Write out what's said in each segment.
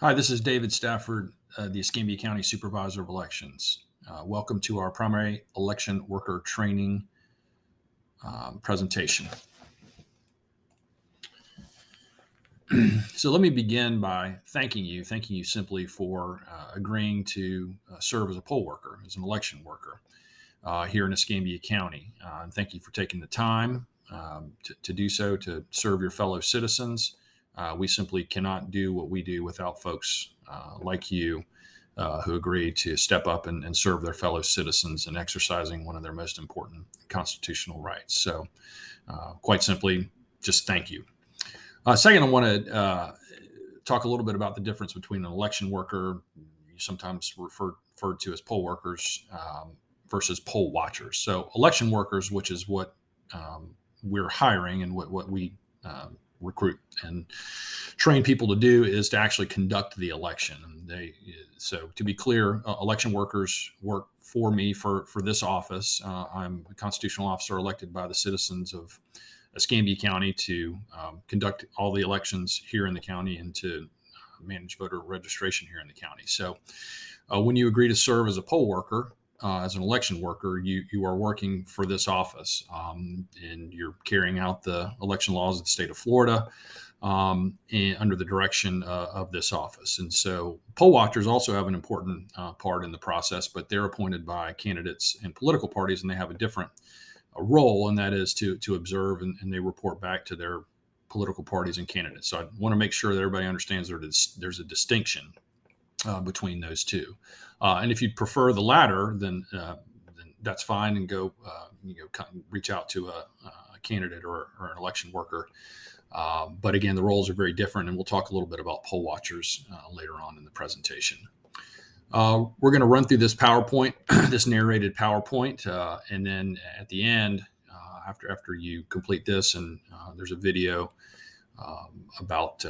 Hi, this is David Stafford, the Escambia County Supervisor of Elections. Welcome to our primary election worker training presentation. So let me begin by thanking you simply for agreeing to serve as a poll worker, as an election worker here in Escambia County. And thank you for taking the time to do so, to serve your fellow citizens. We simply cannot do what we do without folks like you who agree to step up and serve their fellow citizens in exercising one of their most important constitutional rights. So, quite simply, just thank you. Second, I want to talk a little bit about the difference between an election worker, you sometimes referred to as poll workers, versus poll watchers. So, election workers, which is what we're hiring and what we recruit and train people to do, is to actually conduct the election. So to be clear, election workers work for me for this office. I'm a constitutional officer elected by the citizens of Escambia County to conduct all the elections here in the county and to manage voter registration here in the county. So when you agree to serve as a poll worker, as an election worker, you are working for this office, and you're carrying out the election laws of the state of Florida and under the direction of this office. And so poll watchers also have an important part in the process, but they're appointed by candidates and political parties, and they have a different role, and that is to observe and they report back to their political parties and candidates. So I want to make sure that everybody understands there's a distinction between those two. And if you prefer the latter, then that's fine, and go reach out to a candidate or an election worker. But again, the roles are very different, and we'll talk a little bit about poll watchers later on in the presentation. We're going to run through this PowerPoint, this narrated PowerPoint, and then at the end, after you complete this, and there's a video about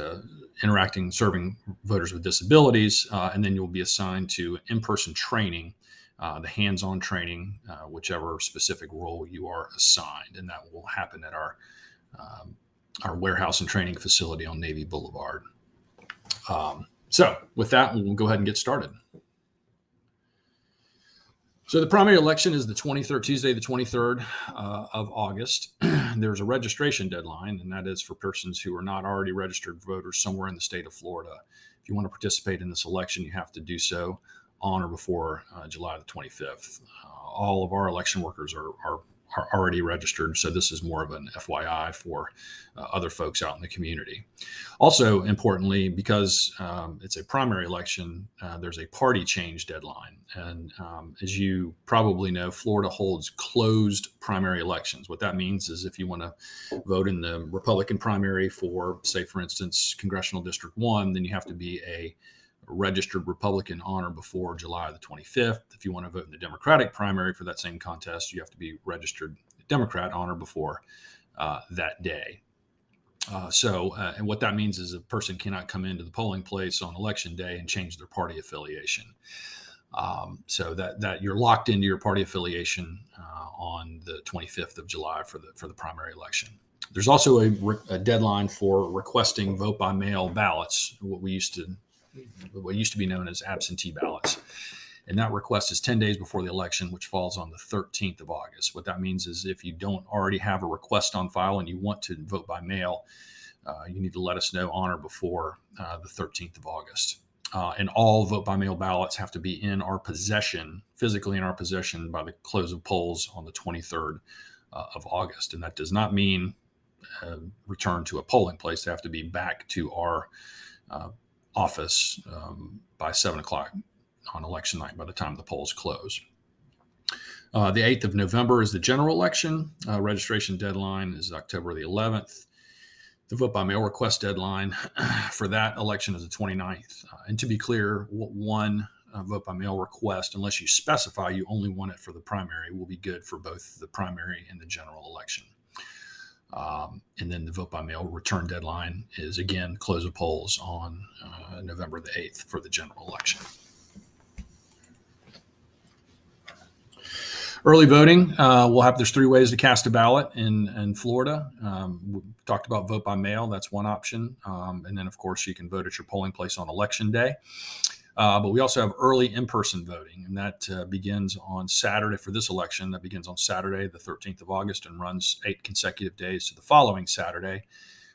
interacting, serving voters with disabilities, and then you'll be assigned to in-person training, the hands-on training, whichever specific role you are assigned, and that will happen at our warehouse and training facility on Navy Boulevard. So with that, we'll go ahead and get started. So the primary election is Tuesday, the 23rd of August. There's a registration deadline, and that is for persons who are not already registered voters somewhere in the state of Florida. If you want to participate in this election, you have to do so on or before July the 25th. All of our election workers are already registered, so this is more of an FYI for other folks out in the community. Also, importantly, because it's a primary election, there's a party change deadline. And as you probably know, Florida holds closed primary elections. What that means is if you want to vote in the Republican primary for, say, for instance, Congressional District 1, then you have to be a registered Republican on or before July the 25th. If you want to vote in the Democratic primary for that same contest, you have to be registered Democrat on or before that day. And what that means is a person cannot come into the polling place on election day and change their party affiliation. So that you're locked into your party affiliation on the 25th of July for the primary election. There's also a deadline for requesting vote by mail ballots, what used to be known as absentee ballots. And that request is 10 days before the election, which falls on the 13th of August. What that means is if you don't already have a request on file and you want to vote by mail, you need to let us know on or before the 13th of August. And all vote by mail ballots have to be in our possession, physically in our possession, by the close of polls on the 23rd of August. And that does not mean return to a polling place. They have to be back to our office by 7 o'clock on election night by the time the polls close. The 8th of November is the general election. Registration deadline is October the 11th. The vote by mail request deadline for that election is the 29th. And to be clear, one vote by mail request, unless you specify you only want it for the primary, will be good for both the primary and the general election. And then the vote by mail return deadline is, again, close of polls on November the 8th for the general election. Early voting, there's 3 ways to cast a ballot in Florida. We talked about vote by mail. That's one option. And then, of course, you can vote at your polling place on election day. But we also have early in-person voting, and that begins on Saturday for this election. That begins on Saturday, the 13th of August, and runs 8 consecutive days to the following Saturday,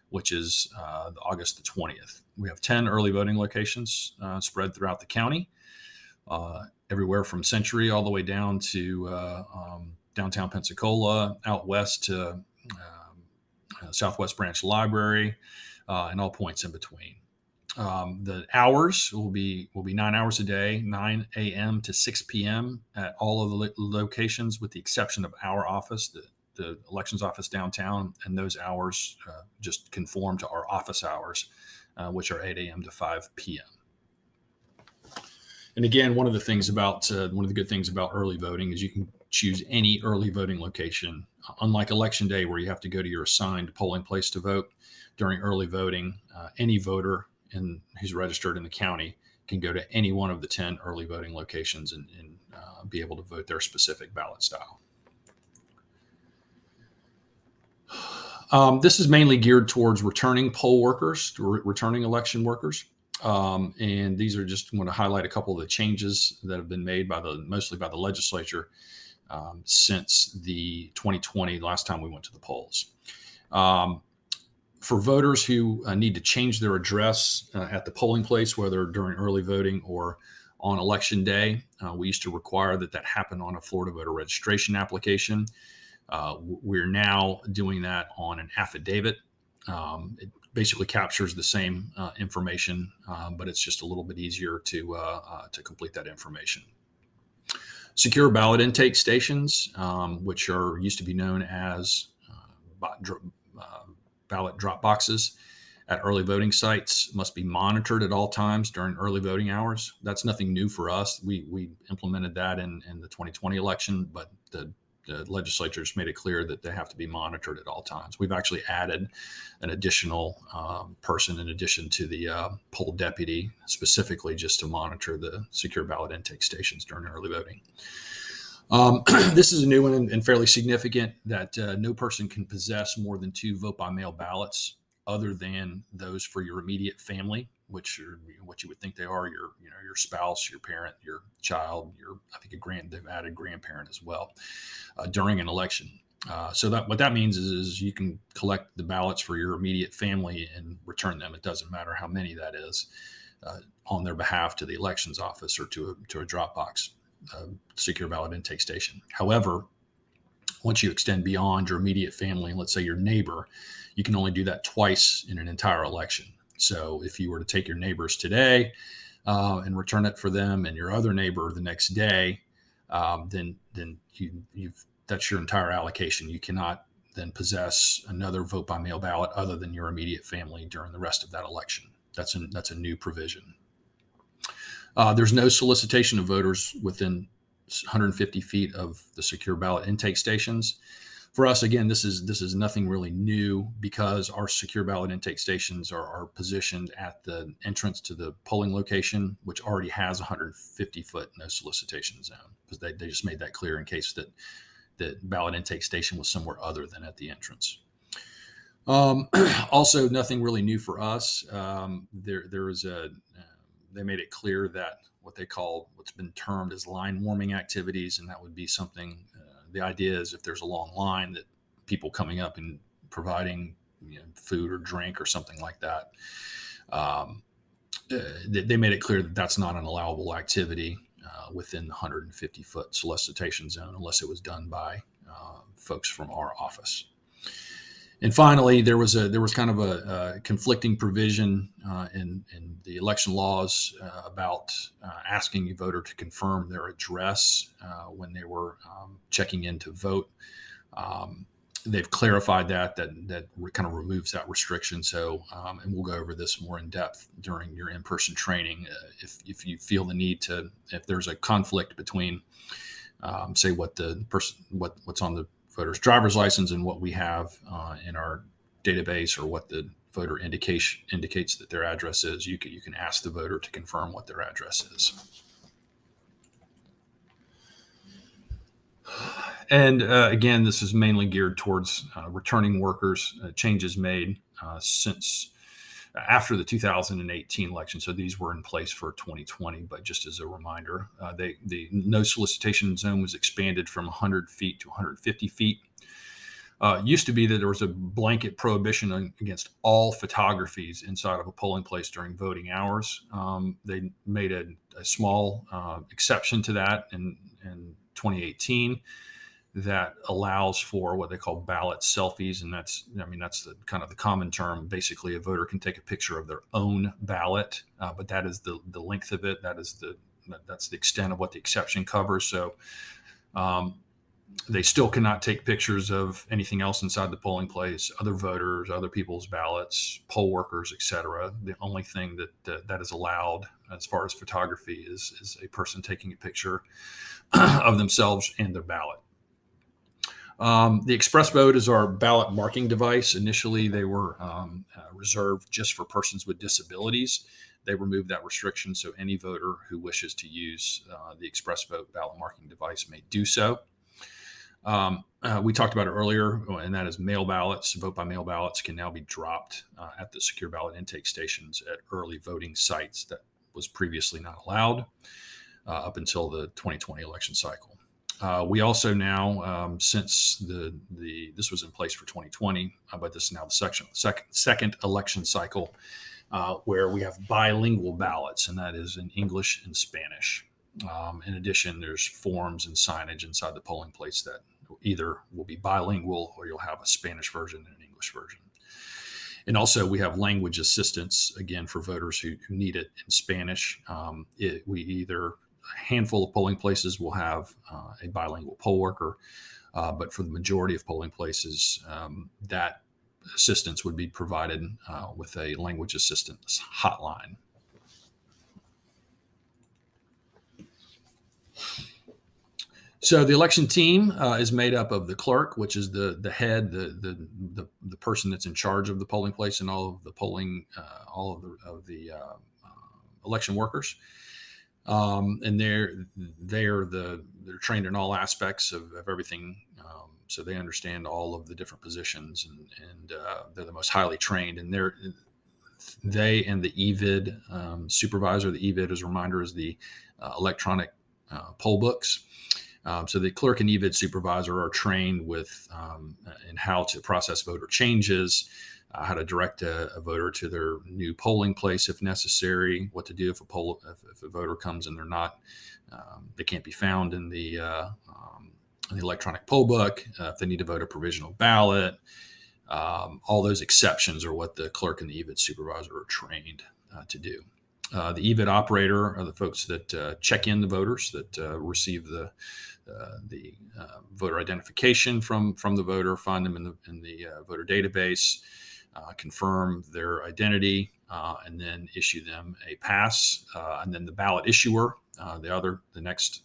which is August the 20th. We have 10 early voting locations spread throughout the county, everywhere from Century all the way down to downtown Pensacola, out west to Southwest Branch Library, and all points in between. The hours will be 9 hours a day, 9 a.m. to 6 p.m. at all of the locations, with the exception of our office, the elections office downtown, and those hours just conform to our office hours, which are 8 a.m. to 5 p.m. And again, one of the good things about early voting is you can choose any early voting location. Unlike election day, where you have to go to your assigned polling place to vote, during early voting, any voter who's registered in the county can go to any one of the 10 early voting locations and be able to vote their specific ballot style. This is mainly geared towards returning poll workers, returning election workers. And these are just want to highlight a couple of the changes that have been made mostly by the legislature since the 2020, last time we went to the polls. For voters who need to change their address at the polling place, whether during early voting or on election day, we used to require that happen on a Florida voter registration application. We're now doing that on an affidavit. It basically captures the same information, but it's just a little bit easier to complete that information. Secure ballot intake stations, which used to be known as ballot drop boxes at early voting sites, must be monitored at all times during early voting hours. That's nothing new for us. We implemented that in the 2020 election, but the legislatures made it clear that they have to be monitored at all times. We've actually added an additional person in addition to the poll deputy, specifically just to monitor the secure ballot intake stations during early voting. This is a new one and fairly significant, that no person can possess more than 2 vote by mail ballots other than those for your immediate family, which are what you would think they are, your spouse, your parent, your child, they've added grandparent as well, during an election. So what that means is you can collect the ballots for your immediate family and return them. It doesn't matter how many that is, on their behalf to the elections office or to a drop box. Secure ballot intake station. However, once you extend beyond your immediate family, let's say your neighbor, you can only do that twice in an entire election. So if you were to take your neighbors today and return it for them, and your other neighbor the next day, then that's your entire allocation. You cannot then possess another vote by mail ballot other than your immediate family during the rest of that election. That's a new provision. There's no solicitation of voters within 150 feet of the secure ballot intake stations. For us, again, this is nothing really new, because our secure ballot intake stations are positioned at the entrance to the polling location, which already has 150-foot no solicitation zone, because they just made that clear in case that the ballot intake station was somewhere other than at the entrance. Also, nothing really new for us. They made it clear that what's been termed as line warming activities, and that would be something. The idea is if there's a long line, that people coming up and providing food or drink or something like that, they made it clear that that's not an allowable activity within the 150-foot solicitation zone, unless it was done by folks from our office. And finally, there was kind of a conflicting provision in the election laws about asking a voter to confirm their address when they were checking in to vote. They've clarified that kind of removes that restriction. So, and we'll go over this more in depth during your in-person training. If you feel the need if there's a conflict between, say, what's on the voter's driver's license and what we have in our database, or what the voter indicates that their address is, you can ask the voter to confirm what their address is. And again, this is mainly geared towards returning workers. Changes made since after the 2018 election. So these were in place for 2020. But just as a reminder, the no solicitation zone was expanded from 100 feet to 150 feet. Used to be that there was a blanket prohibition against all photographies inside of a polling place during voting hours. They made a small exception to that in 2018 that allows for what they call ballot selfies, and that's the kind of the common term. Basically, a voter can take a picture of their own ballot, but that is the length of it. That's the extent of what the exception covers. So. They still cannot take pictures of anything else inside the polling place, other voters, other people's ballots, poll workers, etc. The only thing that is allowed as far as photography is a person taking a picture of themselves and their ballot. The express vote is our ballot marking device. Initially, they were reserved just for persons with disabilities. They removed that restriction, so any voter who wishes to use the express vote ballot marking device may do so. We talked about it earlier, and that is mail ballots. Vote by mail ballots can now be dropped at the secure ballot intake stations at early voting sites. That was previously not allowed up until the 2020 election cycle. We also now, since this was in place for 2020, but this is now the second election cycle where we have bilingual ballots, and that is in English and Spanish. In addition, there's forms and signage inside the polling place that either will be bilingual or you'll have a Spanish version and an English version. And also we have language assistance, again, for voters who need it in Spanish. A handful of polling places will have a bilingual poll worker, but for the majority of polling places, that assistance would be provided with a language assistance hotline. So the election team is made up of the clerk, which is the head, the person that's in charge of the polling place and all of the polling, all of the election workers, and they're trained in all aspects of everything, so they understand all of the different positions, and they're the most highly trained, and they and the EVID supervisor. The EVID, as a reminder, is the electronic poll books. So the clerk and EVID supervisor are trained with in how to process voter changes, how to direct a voter to their new polling place if necessary, what to do if a voter comes and they can't be found in the electronic poll book, if they need to vote a provisional ballot. All those exceptions are what the clerk and the EVID supervisor are trained to do. The EVID operator are the folks that check in the voters, that receive the voter identification from the voter, find them in the voter database, confirm their identity, and then issue them a pass. And then the ballot issuer, the next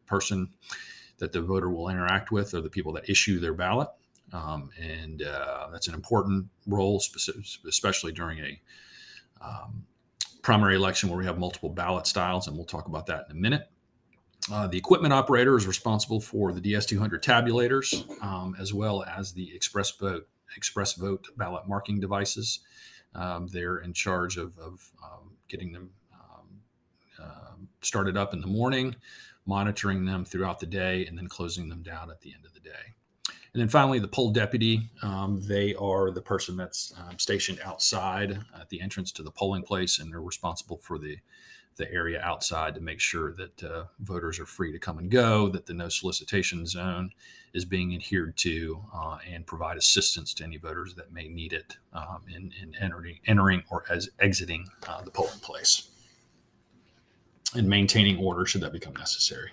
person that the voter will interact with, are the people that issue their ballot. And that's an important role, especially during a primary election where we have multiple ballot styles, and we'll talk about that in a minute. The equipment operator is responsible for the DS200 tabulators, as well as the express vote ballot marking devices. They're in charge of getting them started up in the morning, monitoring them throughout the day, and then closing them down at the end of the day. And then finally, the poll deputy. They are the person that's stationed outside at the entrance to the polling place, and they're responsible for the area outside to make sure that voters are free to come and go, that the no solicitation zone is being adhered to, and provide assistance to any voters that may need it in entering or as exiting the polling place, and maintaining order should that become necessary.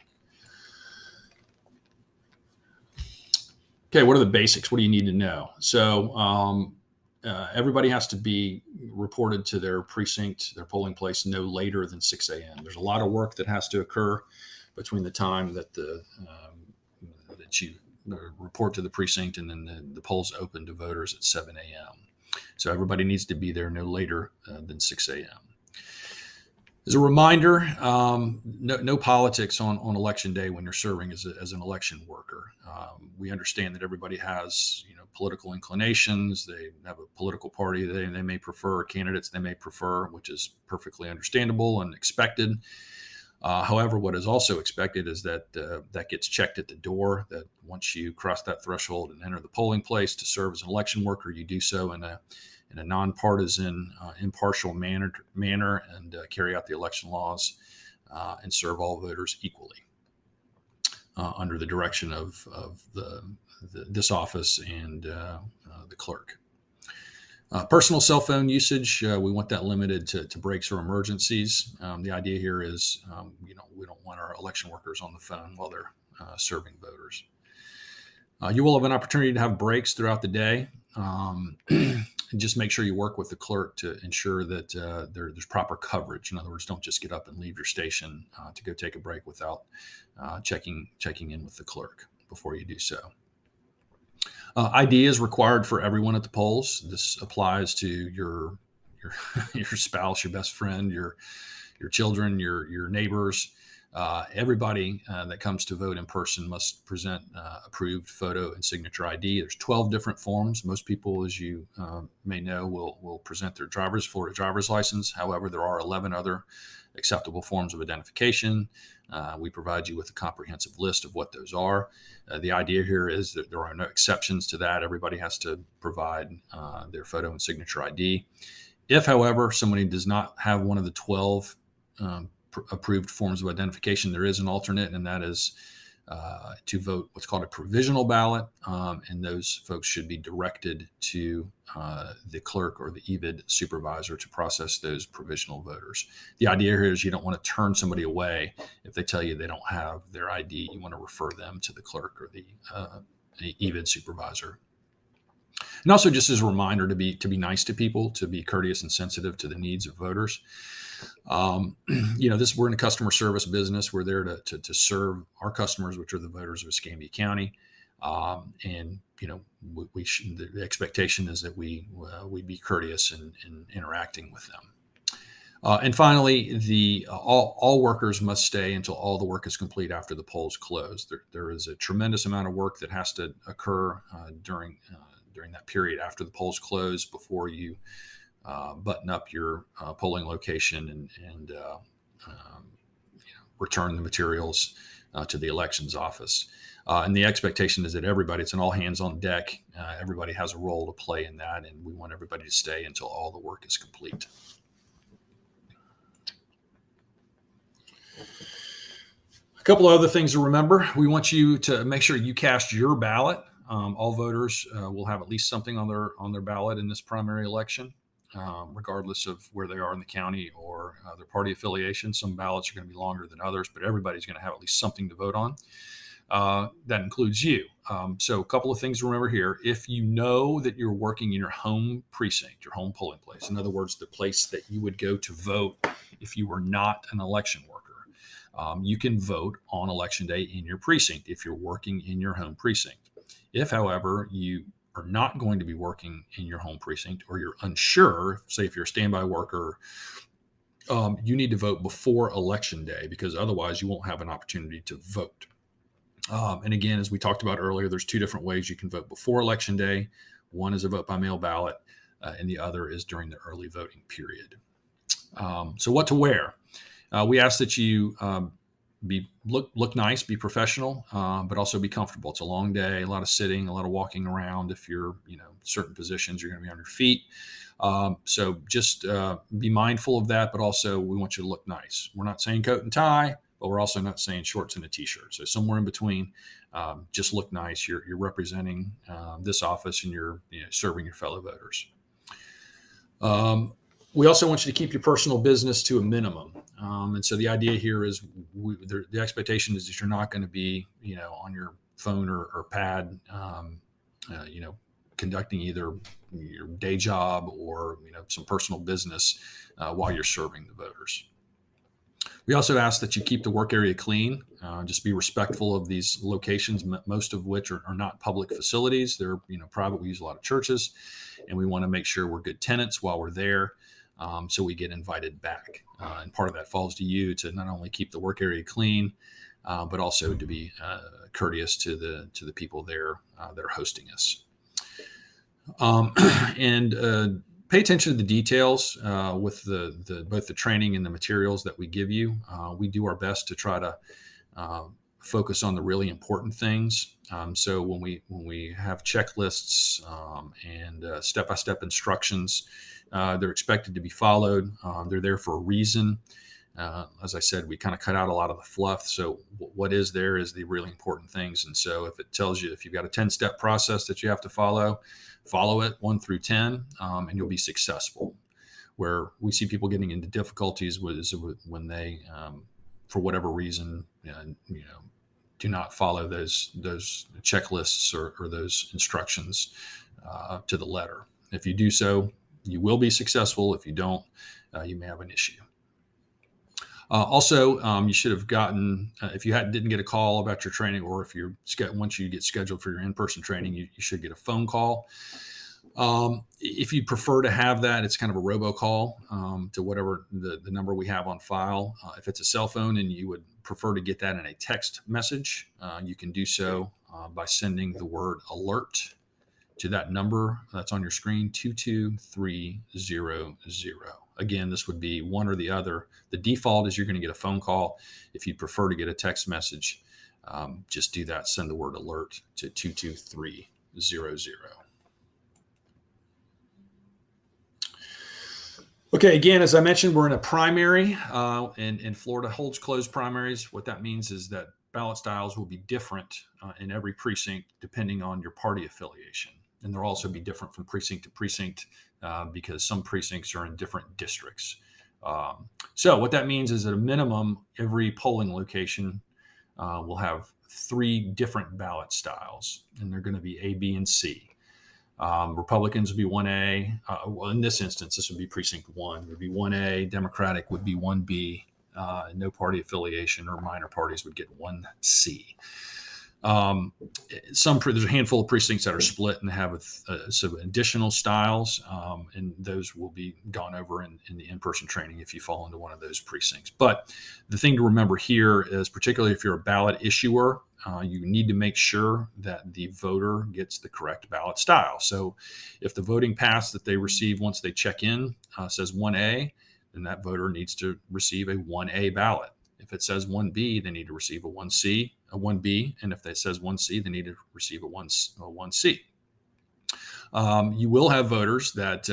Okay, what are the basics? What do you need to know? So everybody has to be reported to their precinct, their polling place, no later than 6 a.m. There's a lot of work that has to occur between the time that that you report to the precinct and then the polls open to voters at 7 a.m. So everybody needs to be there no later than 6 a.m. As a reminder, no politics on election day when you're serving as an election worker. We understand that everybody has political inclinations. They have a political party they may prefer, candidates they may prefer, which is perfectly understandable and expected. However, what is also expected is that that gets checked at the door, that once you cross that threshold and enter the polling place to serve as an election worker, you do so in a nonpartisan, impartial manner, and carry out the election laws and serve all voters equally under the direction of this office and the clerk. Personal cell phone usage, we want that limited to breaks or emergencies. The idea here is, we don't want our election workers on the phone while they're serving voters. You will have an opportunity to have breaks throughout the day. And just make sure you work with the clerk to ensure that there's proper coverage. In other words, don't just get up and leave your station to go take a break without checking in with the clerk before you do so. ID is required for everyone at the polls. This applies to your spouse, your best friend, your children, your neighbors. Everybody that comes to vote in person must present approved photo and signature ID. There's 12 different forms. Most people, as you may know, will present their Florida driver's license. However, there are 11 other acceptable forms of identification. We provide you with a comprehensive list of what those are. The idea here is that there are no exceptions to that. Everybody has to provide their photo and signature ID. If, however, somebody does not have one of the 12 approved forms of identification, there is an alternate, and that is to vote what's called a provisional ballot, and those folks should be directed to the clerk or the EVID supervisor to process those provisional voters. The idea here is you don't want to turn somebody away if they tell you they don't have their ID. You want to refer them to the clerk or the EVID supervisor. And also, just as a reminder, to be nice to people, to be courteous and sensitive to the needs of voters. We're in a customer service business. We're there to serve our customers, which are the voters of Escambia County. The expectation is that we be courteous in interacting with them. And finally, all workers must stay until all the work is complete after the polls close. There is a tremendous amount of work that has to occur during that period after the polls close before you button up your polling location and return the materials to the elections office. And the expectation is that it's an all hands on deck. Everybody has a role to play in that, and we want everybody to stay until all the work is complete. A couple of other things to remember. We want you to make sure you cast your ballot. All voters will have at least something on their ballot in this primary election. Regardless of where they are in the county or their party affiliation. Some ballots are going to be longer than others, but everybody's going to have at least something to vote on. That includes you. So a couple of things to remember here. If you know that you're working in your home precinct, your home polling place, in other words, the place that you would go to vote if you were not an election worker, you can vote on election day in your precinct if you're working in your home precinct. If, however, you are not going to be working in your home precinct, or you're unsure, say if you're a standby worker, you need to vote before election day, because otherwise you won't have an opportunity to vote. And again, as we talked about earlier, there's two different ways you can vote before election day. One is a vote by mail ballot, and the other is during the early voting period. So what to wear? We ask that you look nice, be professional, but also be comfortable. It's a long day, a lot of sitting, a lot of walking around. If you're, certain positions, you're going to be on your feet. So just be mindful of that, but also we want you to look nice. We're not saying coat and tie, but we're also not saying shorts and a t-shirt. So somewhere in between, just look nice. You're representing this office, and you're serving your fellow voters. We also want you to keep your personal business to a minimum. And so the idea here is the expectation is that you're not going to be, on your phone or pad, conducting either your day job or, some personal business while you're serving the voters. We also ask that you keep the work area clean. Just be respectful of these locations, most of which are not public facilities. They're, private. We use a lot of churches, and we want to make sure we're good tenants while we're there. So we get invited back. And part of that falls to you to not only keep the work area clean, but also to be courteous to the people there that are hosting us. And pay attention to the details with both the training and the materials that we give you. We do our best to try to focus on the really important things. So when we have checklists and step-by-step instructions, they're expected to be followed. They're there for a reason. As I said, we kind of cut out a lot of the fluff. So what is there is the really important things. And so if it tells you, if you've got a 10-step process that you have to follow it 1 through 10, and you'll be successful. Where we see people getting into difficulties was when they, for whatever reason, do not follow those checklists or those instructions to the letter. If you do so, you will be successful. If you don't, you may have an issue. Also, you should have gotten, if you didn't get a call about your training, or if once you get scheduled for your in-person training, you should get a phone call. If you prefer to have that, it's kind of a robocall to whatever the number we have on file. If it's a cell phone and you would prefer to get that in a text message, you can do so by sending the word alert to that number that's on your screen, 22300. Again, this would be one or the other. The default is you're going to get a phone call. If you prefer to get a text message, just do that. Send the word alert to 22300. Okay, again, as I mentioned, we're in a primary, and Florida holds closed primaries. What that means is that ballot styles will be different in every precinct depending on your party affiliation. And they'll also be different from precinct to precinct because some precincts are in different districts. So what that means is at a minimum, every polling location will have 3 different ballot styles, and they're going to be A, B, and C. Republicans would be 1A. Well, in this instance, this would be precinct 1. It would be 1A. Democratic would be 1B. No party affiliation or minor parties would get 1C. There's a handful of precincts that are split and have some additional styles, and those will be gone over in the in-person training if you fall into one of those precincts. But the thing to remember here is, particularly if you're a ballot issuer, you need to make sure that the voter gets the correct ballot style. So if the voting pass that they receive once they check in says 1A, then that voter needs to receive a 1A ballot. If it says 1B, they need to receive a 1C, a 1B. And if it says 1C, they need to receive a 1C. You will have voters that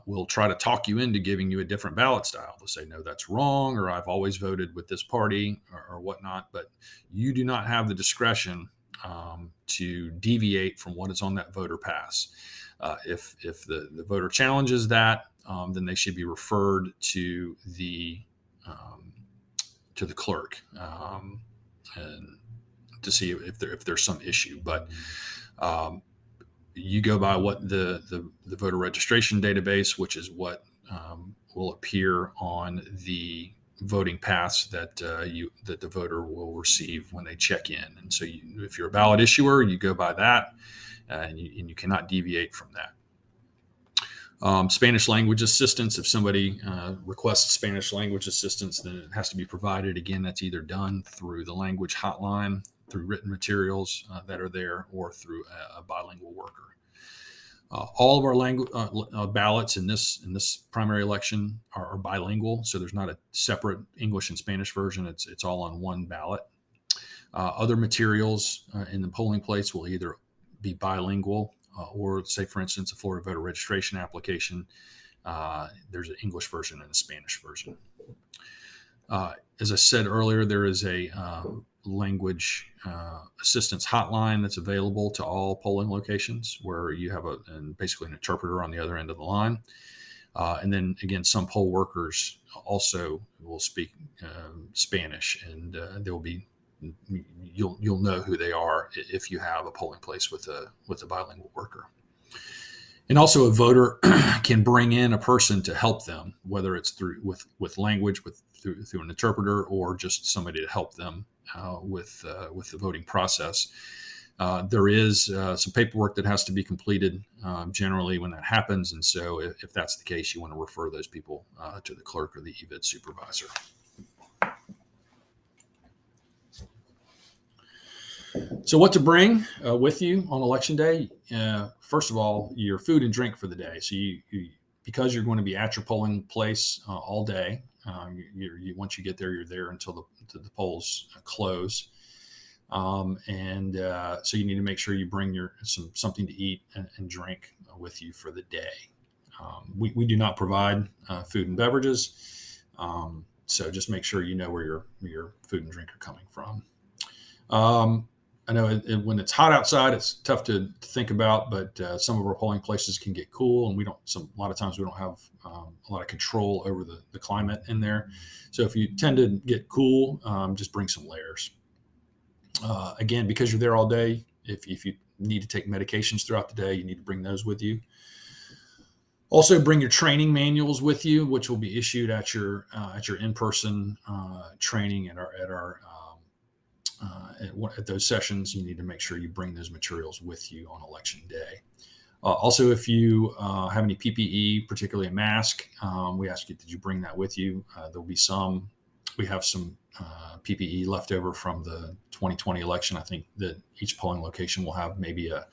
will try to talk you into giving you a different ballot style. They'll say, no, that's wrong, or I've always voted with this party, or whatnot. But you do not have the discretion to deviate from what is on that voter pass. If the voter challenges that, then they should be referred to the clerk and to see if there's some issue. But you go by what the voter registration database, which is what will appear on the voting pass that the voter will receive when they check in. And so if you're a ballot issuer, you go by that, and you cannot deviate from that. Spanish language assistance. If somebody requests Spanish language assistance, then it has to be provided. Again, that's either done through the language hotline, through written materials that are there, or through a bilingual worker. All of our ballots in this primary election are bilingual, so there's not a separate English and Spanish version. It's all on one ballot. Other materials in the polling place will either be bilingual, or say, for instance, a Florida voter registration application. There's an English version and a Spanish version. As I said earlier, there is a language assistance hotline that's available to all polling locations, where you have basically an interpreter on the other end of the line. And then again, some poll workers also will speak Spanish, and you'll know who they are if you have a polling place with a bilingual worker. And also, a voter can bring in a person to help them, whether it's with language, through an interpreter, or just somebody to help them with the voting process. There is some paperwork that has to be completed generally when that happens. And so if that's the case, you want to refer those people to the clerk or the EVID supervisor. So what to bring with you on election day? First of all, your food and drink for the day. So because you're going to be at your polling place all day, once you get there, you're there until the polls close. So you need to make sure you bring something to eat and drink with you for the day. We do not provide food and beverages, so just make sure you know where your food and drink are coming from. I know when it's hot outside, it's tough to think about, but some of our polling places can get cool, and a lot of times we don't have a lot of control over the climate in there. So if you tend to get cool, just bring some layers. Again, because you're there all day, if you need to take medications throughout the day, you need to bring those with you. Also, bring your training manuals with you, which will be issued at your in-person training at those sessions. You need to make sure you bring those materials with you on election day. Also, if you have any PPE, particularly a mask, we ask you that you bring that with you. We have some PPE left over from the 2020 election. I think that each polling location will have maybe a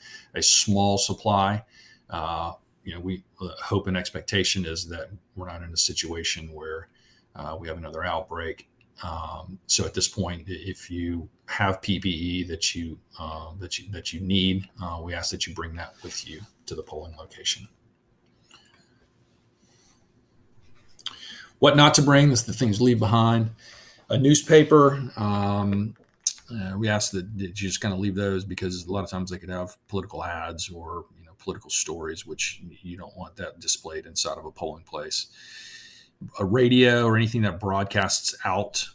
small supply. We hope and expectation is that we're not in a situation where we have another outbreak. So at this point, if you have PPE that you need, we ask that you bring that with you to the polling location. What not to bring is the things to leave behind. A newspaper, we ask that you just kind of leave those because a lot of times they could have political ads or political stories, which you don't want that displayed inside of a polling place. A radio or anything that broadcasts out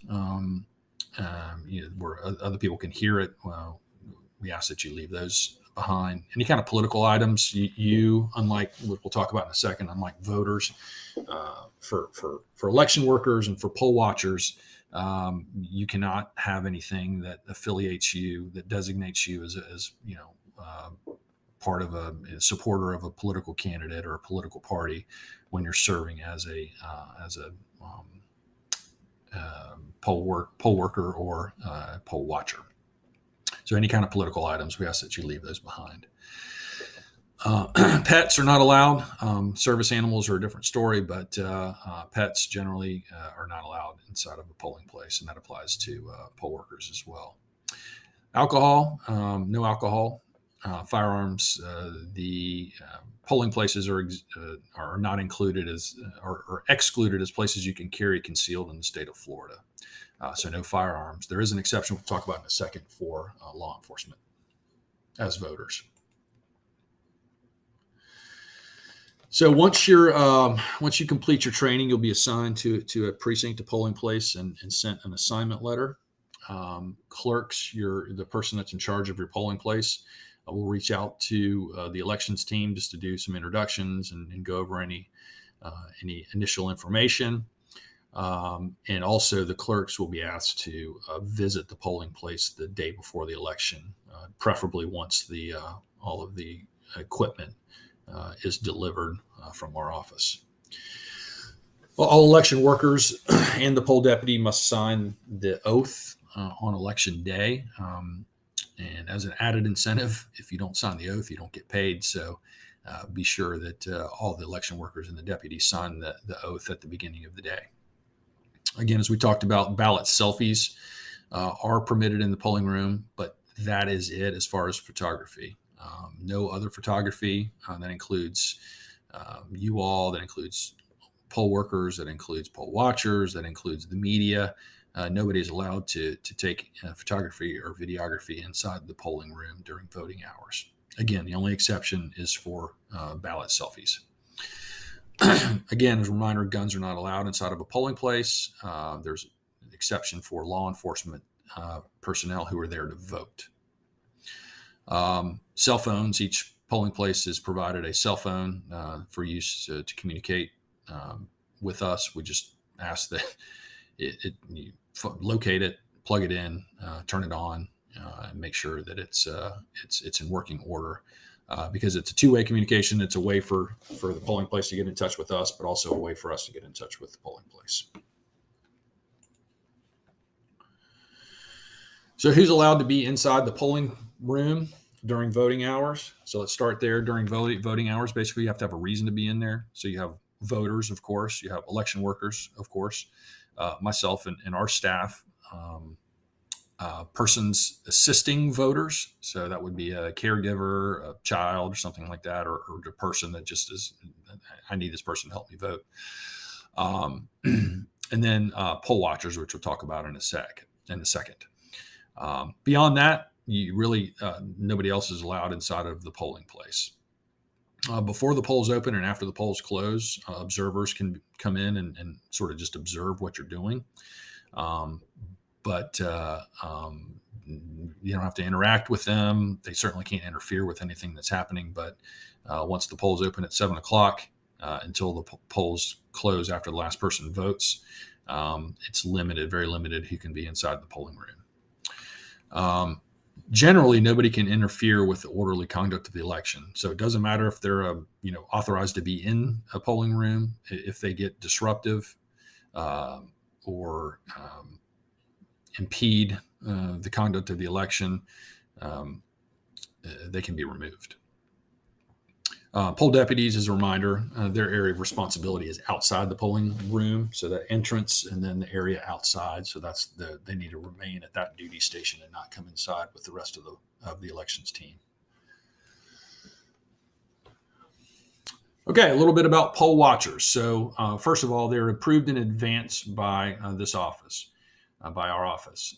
where other people can hear it, we ask that you leave those behind. Any kind of political items, unlike what we'll talk about in a second, unlike voters, for election workers and for poll watchers, you cannot have anything that affiliates you, that designates you as part of a supporter of a political candidate or a political party when you're serving as a poll worker or poll watcher. So any kind of political items, we ask that you leave those behind. Pets are not allowed. Service animals are a different story, but pets generally are not allowed inside of a polling place, and that applies to poll workers as well. Alcohol, no alcohol. Firearms, the polling places are not included or excluded as places you can carry concealed in the state of Florida. So no firearms. There is an exception we'll talk about in a second for law enforcement as voters. So once you complete your training, you'll be assigned to a precinct, a polling place, and sent an assignment letter. Clerks, the person that's in charge of your polling place, will reach out to the elections team just to do some introductions and go over any initial information. And also the clerks will be asked to visit the polling place the day before the election, preferably once all of the equipment is delivered from our office. Well, all election workers and the poll deputy must sign the oath on election day. And as an added incentive, if you don't sign the oath, you don't get paid. So be sure that all the election workers and the deputies sign the oath at the beginning of the day. Again, as we talked about, ballot selfies are permitted in the polling room, but that is it as far as photography. No other photography. That includes you all, that includes poll workers, that includes poll watchers, that includes the media. Nobody is allowed to take photography or videography inside the polling room during voting hours. Again, the only exception is for ballot selfies. Again, as a reminder, guns are not allowed inside of a polling place. There's an exception for law enforcement personnel who are there to vote. Cell phones, each polling place is provided a cell phone for use to communicate with us. We just ask that you locate it, plug it in, turn it on, and make sure that it's in working order. Because it's a two-way communication. It's a way for the polling place to get in touch with us, but also a way for us to get in touch with the polling place. So who's allowed to be inside the polling room during voting hours? So let's start there. During voting hours, basically you have to have a reason to be in there. So you have voters, of course. You have election workers, of course. Myself and our staff. Persons assisting voters. So that would be a caregiver, a child, or something like that, or a person that just is, I need this person to help me vote. And then poll watchers, which we'll talk about in a second. Beyond that, you really, nobody else is allowed inside of the polling place. Before the polls open and after the polls close, observers can come in and sort of just observe what you're doing. But you don't have to interact with them. They certainly can't interfere with anything that's happening. But once the polls open at 7 o'clock until the polls close after the last person votes, it's limited, very limited, who can be inside the polling room. Generally, nobody can interfere with the orderly conduct of the election. So it doesn't matter if they're authorized to be in a polling room. If they get disruptive or impede the conduct of the election, they can be removed. Poll deputies, as a reminder, their area of responsibility is outside the polling room, so that entrance and then the area outside. So they need to remain at that duty station and not come inside with the rest of the elections team. Okay, a little bit about poll watchers. So first of all, they're approved in advance by this office. By our office.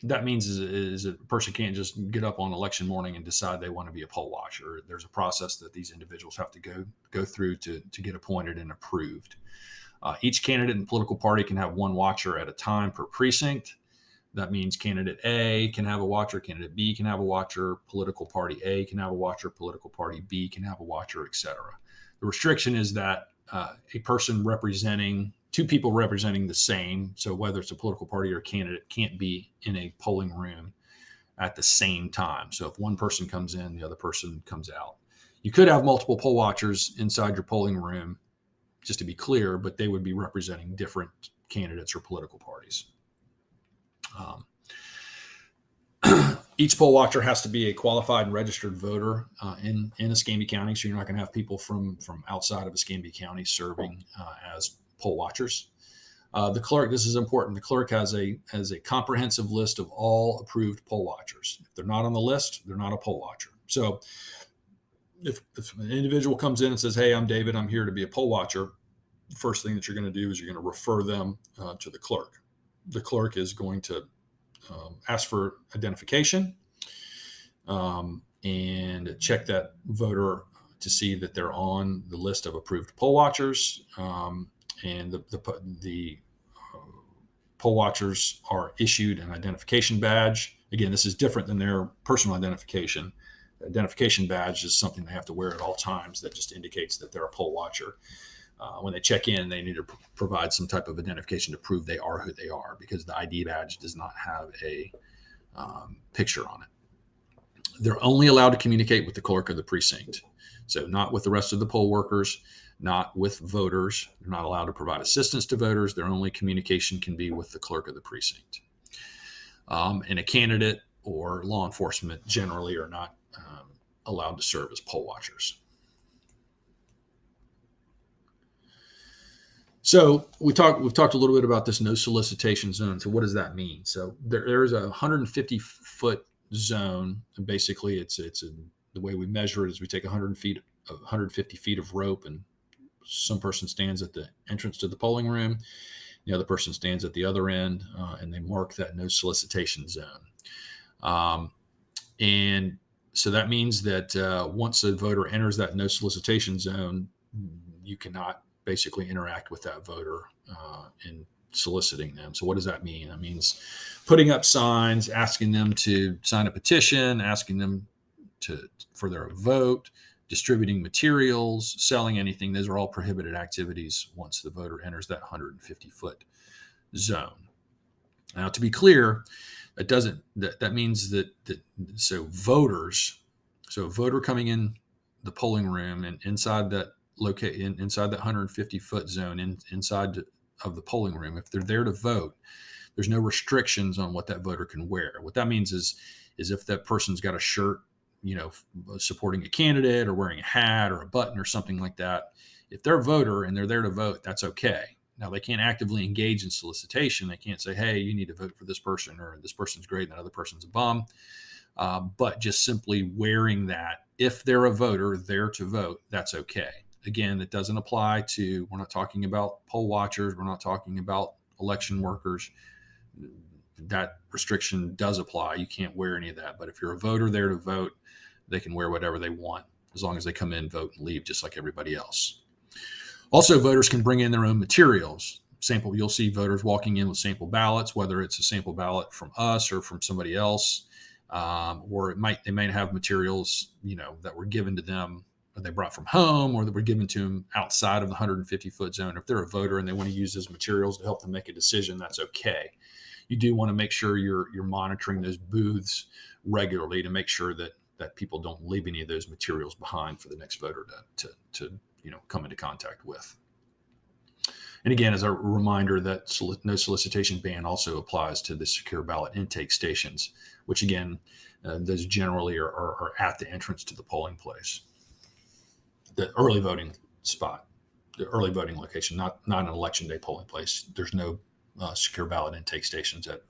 That means is that a person can't just get up on election morning and decide they want to be a poll watcher. There's a process that these individuals have to go through to get appointed and approved. Each candidate and political party can have one watcher at a time per precinct. That means candidate A can have a watcher, candidate B can have a watcher, political party A can have a watcher, political party B can have a watcher, etc. The restriction is that a person representing two people representing the same, so whether it's a political party or a candidate, can't be in a polling room at the same time. So if one person comes in, the other person comes out. You could have multiple poll watchers inside your polling room, just to be clear, but they would be representing different candidates or political parties. Each poll watcher has to be a qualified and registered voter in Escambia County, so you're not going to have people from outside of Escambia County serving as poll watchers. The clerk, this is important, the clerk has a comprehensive list of all approved poll watchers. If they're not on the list, they're not a poll watcher. So if an individual comes in and says, hey, I'm David, I'm here to be a poll watcher, the first thing that you're going to do is you're going to refer them to the clerk. The clerk is going to ask for identification and check that voter to see that they're on the list of approved poll watchers. And the poll watchers are issued an identification badge. Again, this is different than their personal identification. The identification badge is something they have to wear at all times that just indicates that they're a poll watcher. When they check in, they need to provide some type of identification to prove they are who they are, because the ID badge does not have a picture on it. They're only allowed to communicate with the clerk of the precinct. So not with the rest of the poll workers, not with voters. They're not allowed to provide assistance to voters. Their only communication can be with the clerk of the precinct. And a candidate or law enforcement generally are not allowed to serve as poll watchers. So we've talked a little bit about this no solicitation zone. So what does that mean? So there's a 150-foot zone. And basically, the way we measure it is we take 150 feet of rope, and some person stands at the entrance to the polling room. The other person stands at the other end, and they mark that no solicitation zone. And so that means that once a voter enters that no solicitation zone, you cannot basically interact with that voter in soliciting them. So what does that mean? That means putting up signs, asking them to sign a petition, asking them for their vote, distributing materials, selling anything. Those are all prohibited activities once the voter enters that 150-foot zone. Now, to be clear, that means that so voters, so a voter coming in the polling room and inside that inside that 150-foot zone inside of the polling room, if they're there to vote, there's no restrictions on what that voter can wear. What that means is if that person's got a shirt, supporting a candidate or wearing a hat or a button or something like that, if they're a voter and they're there to vote, that's okay. Now, they can't actively engage in solicitation. They can't say, hey, you need to vote for this person, or this person's great and that other person's a bum. But just simply wearing that, if they're a voter there to vote, that's okay. Again, it doesn't apply to, we're not talking about poll watchers. We're not talking about election workers. That restriction does apply. You can't wear any of that. But if you're a voter there to vote, they can wear whatever they want as long as they come in, vote, and leave just like everybody else. Also, voters can bring in their own materials. You'll see voters walking in with sample ballots, whether it's a sample ballot from us or from somebody else, or they might have materials, that were given to them, or they brought from home, or that were given to them outside of the 150-foot zone. If they're a voter and they want to use those materials to help them make a decision, that's okay. You do want to make sure you're monitoring those booths regularly to make sure that people don't leave any of those materials behind for the next voter to come into contact with. And again, as a reminder, that no solicitation ban also applies to the secure ballot intake stations, which again, those generally are at the entrance to the polling place, the early voting spot, the early voting location, not an election day polling place. There's no secure ballot intake stations at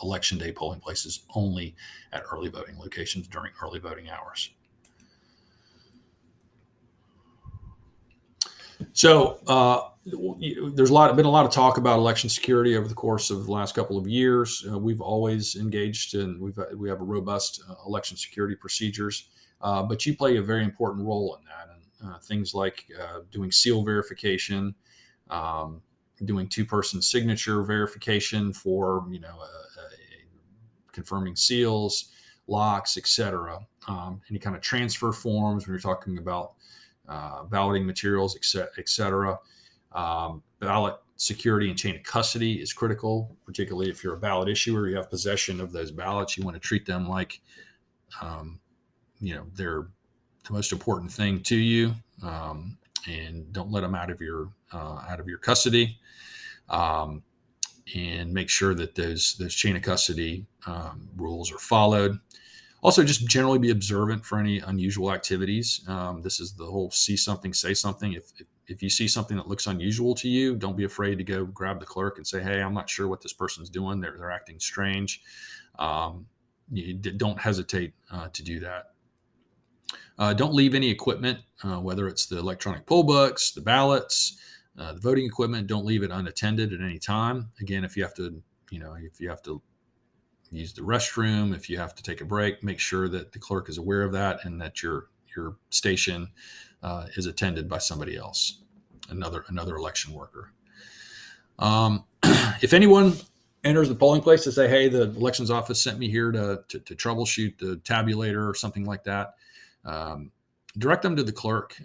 election day polling places, only at early voting locations during early voting hours. So there's been a lot of talk about election security over the course of the last couple of years. We've always engaged in, we have a robust election security procedures, but you play a very important role in that. And things like doing seal verification, doing two-person signature verification for confirming seals, locks, etc. Any kind of transfer forms when you're talking about balloting materials, etc. Ballot security and chain of custody is critical, particularly if you're a ballot issuer. You have possession of those ballots. You want to treat them like, they're the most important thing to you, and don't let them out of your custody. And make sure that those chain of custody rules are followed. Also, just generally be observant for any unusual activities. This is the whole see something, say something. If you see something that looks unusual to you, don't be afraid to go grab the clerk and say, hey, I'm not sure what this person's doing. They're acting strange. You don't hesitate to do that. Don't leave any equipment, whether it's the electronic poll books, the ballots, the voting equipment. Don't leave it unattended at any time. Again, if you have to use the restroom, if you have to take a break, make sure that the clerk is aware of that and that your station is attended by somebody else, another election worker. If anyone enters the polling place to say, hey, the elections office sent me here to troubleshoot the tabulator or something like that, direct them to the clerk,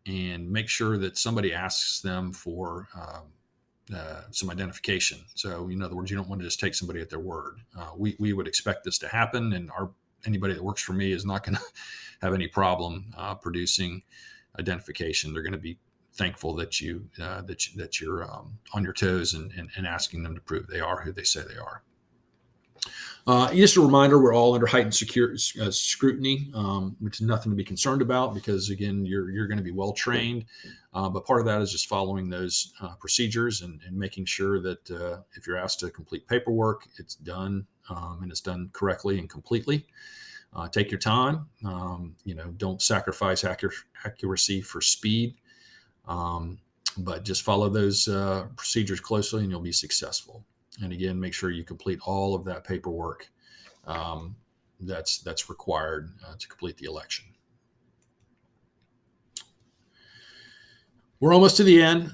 and make sure that somebody asks them for some identification. So in other words, you don't want to just take somebody at their word. We would expect this to happen, and anybody that works for me is not going to have any problem producing identification. They're going to be thankful that you're on your toes and asking them to prove they are who they say they are. Just a reminder, we're all under heightened scrutiny, which is nothing to be concerned about because, again, you're going to be well trained. But part of that is just following those procedures and making sure that if you're asked to complete paperwork, it's done and it's done correctly and completely. Take your time. Don't sacrifice accuracy for speed, but just follow those procedures closely and you'll be successful. And again, make sure you complete all of that paperwork that's required to complete the election. We're almost to the end.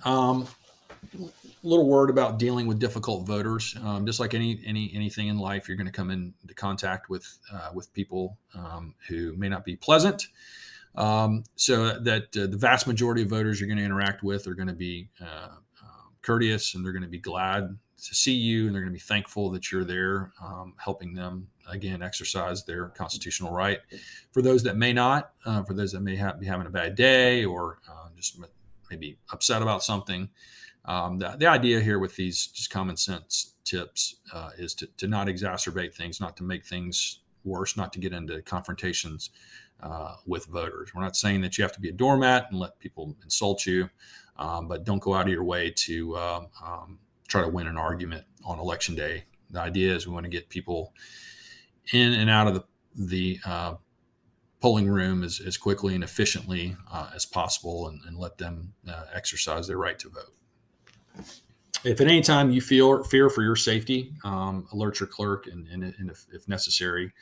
Little word about dealing with difficult voters. Just like anything in life, you're going to come into contact with people who may not be pleasant. So that the vast majority of voters you're going to interact with are going to be courteous, and they're going to be glad to see you, and they're going to be thankful that you're there, helping them again exercise their constitutional right. For those that may not, for those that may be having a bad day, or just maybe upset about something, the idea here with these just common sense tips is to not exacerbate things, not to make things worse, not to get into confrontations with voters. We're not saying that you have to be a doormat and let people insult you, but don't go out of your way to try to win an argument on election day. The idea is we want to get people in and out of the polling room as quickly and efficiently as possible, and let them exercise their right to vote. If at any time you feel fear for your safety, alert your clerk, and if necessary,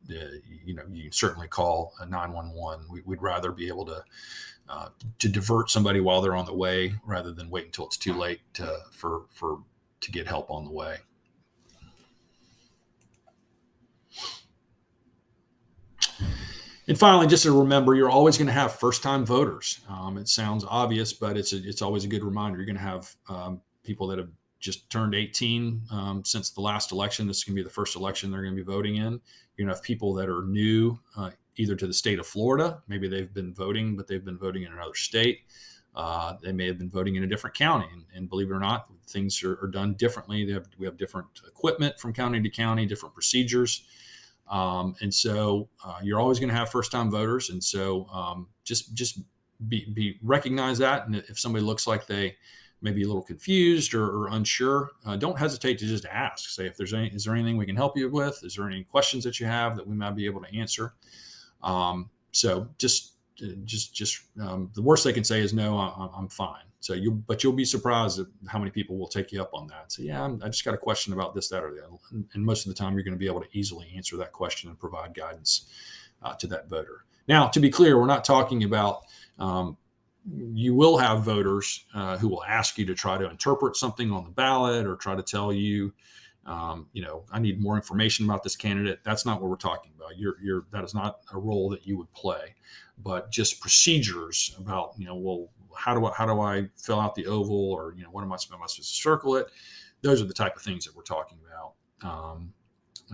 you certainly call 911. We'd rather be able to divert somebody while they're on the way, rather than wait until it's too late to get help on the way. And finally, just to remember, you're always going to have first-time voters. It sounds obvious, but it's always a good reminder. You're going to have people that have just turned 18 since the last election. This is going to be the first election they're going to be voting in. You're going to have people that are new, either to the state of Florida. Maybe they've been voting, but they've been voting in another state. They may have been voting in a different county. And believe it or not, things are done differently. We have different equipment from county to county, different procedures. And so you're always going to have first-time voters. And so just recognize that. And if somebody looks like they may be a little confused or unsure, don't hesitate to just ask. Say, is there anything we can help you with? Is there any questions that you have that we might be able to answer? So just the worst they can say is no, I'm fine. So you'll be surprised at how many people will take you up on that. So yeah, I just got a question about this, that, or the other. And most of the time you're going to be able to easily answer that question and provide guidance to that voter. Now, to be clear, we're not talking about, you will have voters who will ask you to try to interpret something on the ballot, or try to tell you, I need more information about this candidate. That's not what we're talking about. That is not a role that you would play, but just procedures about, well, how do I fill out the oval, or, what am I supposed to circle it? Those are the type of things that we're talking about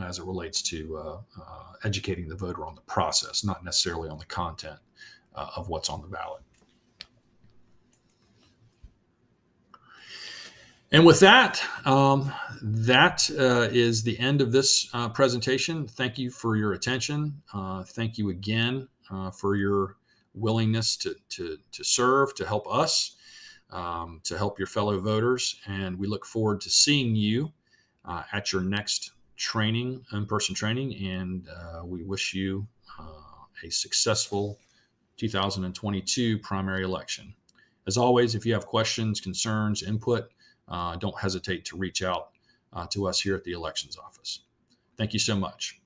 as it relates to educating the voter on the process, not necessarily on the content of what's on the ballot. And with that, that is the end of this presentation. Thank you for your attention. Thank you again for your willingness to serve, to help us, to help your fellow voters. And we look forward to seeing you at your next training, in-person training. And we wish you a successful 2022 primary election. As always, if you have questions, concerns, input, don't hesitate to reach out to us here at the Elections Office. Thank you so much.